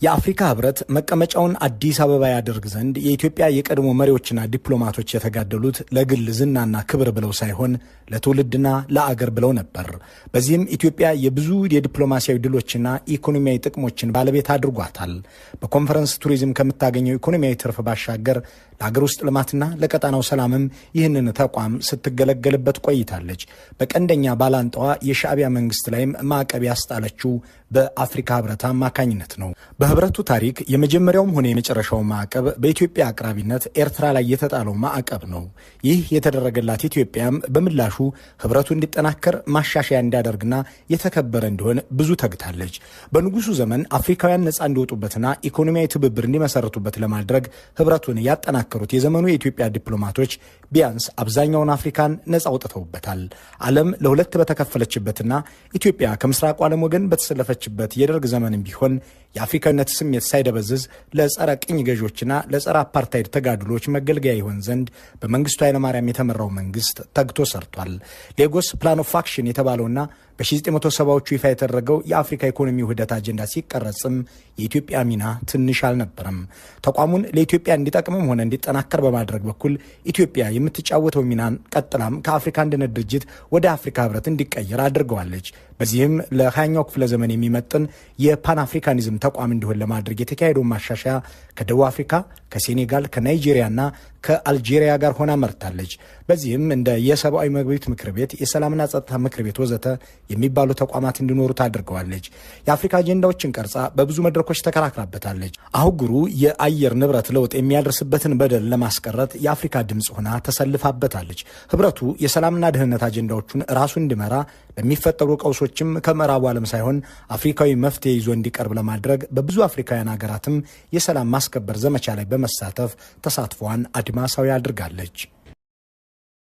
የአፍሪካ ህብረት መቀመጫውን አዲስ አበባ ያደርግ ዘንድ የኢትዮጵያ የቀድሞ መሪዎችና ዲፕሎማቶች የተጋደሉት ለግል ዝናና ክብር ብለው ሳይሆን ለትውልድና ለአገር ብለው ነበር። በዚህም ኢትዮጵያ የብዙ የዲፕሎማሲያዊ ድሎችና ኢኮኖሚያዊ ጥቅሞችን ባለቤት አድርጓታል። በኮንፈረንስ ቱሪዝም ከምታገኘው ኢኮኖሚያዊ ትርፍ ባሻገር ለአገር ውስጥ ልማትና ለቀጣናው ሰላምም ይህንን ተቋም ስትገለገልበት ቆይታለች። በቀንደኛ ባላንጣዋ የሻዕቢያ መንግስት ላይም ማዕቀብ ያስጣለችው በአፍሪካ ህብረት አማካኝነት ነው። በህብረቱ ታሪክ የመጀመሪያውም ሆነ የመጨረሻው ማዕቀብ በኢትዮጵያ አቅራቢነት ኤርትራ ላይ የተጣለው ማዕቀብ ነው። ይህ የተደረገላት ኢትዮጵያም በምላሹ ህብረቱ እንዲጠናከር ማሻሻያ እንዲያደርግና የተከበረ እንዲሆን ብዙ ተግታለች። በንጉሱ ዘመን አፍሪካውያን ነፃ እንዲወጡበትና ኢኮኖሚያዊ ትብብር እንዲመሰርቱበት ለማድረግ ህብረቱን ያጠናከሩት የዘመኑ የኢትዮጵያ ዲፕሎማቶች ቢያንስ አብዛኛውን አፍሪካን ነፃ አውጥተውበታል። ዓለም ለሁለት በተከፈለችበትና ኢትዮጵያ ከምስራቁ ዓለም ወገን በተሰለፈችበት የደርግ ዘመንም ቢሆን የአፍሪካዊነት ስሜት ሳይደበዝዝ ለጸረ ቅኝ ገዦችና ለጸረ አፓርታይድ ተጋድሎች መገልገያ ይሆን ዘንድ በመንግስቱ ኃይለማርያም የተመራው መንግስት ተግቶ ሰርቷል። ሌጎስ ፕላን ኦፍ አክሽን የተባለውና በ1970ዎቹ ይፋ የተደረገው የአፍሪካ ኢኮኖሚ ውህደት አጀንዳ ሲቀረጽም የኢትዮጵያ ሚና ትንሽ አልነበረም። ተቋሙን ለኢትዮጵያ እንዲጠቅምም ሆነ እንዲጠናከር በማድረግ በኩል ኢትዮጵያ የምትጫወተው ሚናን ቀጥላም ከአፍሪካ አንድነት ድርጅት ወደ አፍሪካ ህብረት እንዲቀየር አድርገዋለች። በዚህም ለ20ኛው ክፍለ ዘመን የሚመጥን የፓን አፍሪካኒዝም ተቋም እንዲሆን ለማድረግ የተካሄደውን ማሻሻያ ከደቡብ አፍሪካ፣ ከሴኔጋል፣ ከናይጄሪያና ከአልጄሪያ ጋር ሆና መርታለች። በዚህም እንደ የሰብአዊ መብት ምክር ቤት፣ የሰላምና ጸጥታ ምክር ቤት ወዘተ የሚባሉ ተቋማት እንዲኖሩት አድርገዋለች። የአፍሪካ አጀንዳዎችን ቀርጻ በብዙ መድረኮች ተከራክራበታለች። አህጉሩ የአየር ንብረት ለውጥ የሚያደርስበትን በደል ለማስቀረት የአፍሪካ ድምፅ ሆና ተሰልፋበታለች። ህብረቱ የሰላምና ደህንነት አጀንዳዎቹን ራሱ እንዲመራ ለሚፈጠሩ ቀውሶችም ከምዕራቡ ዓለም ሳይሆን አፍሪካዊ መፍትሄ ይዞ እንዲቀርብ ለማድረግ በብዙ አፍሪካውያን ሀገራትም የሰላም ማስከበር ዘመቻ ላይ በመሳተፍ ተሳትፏን አድማሳዊ አድርጋለች።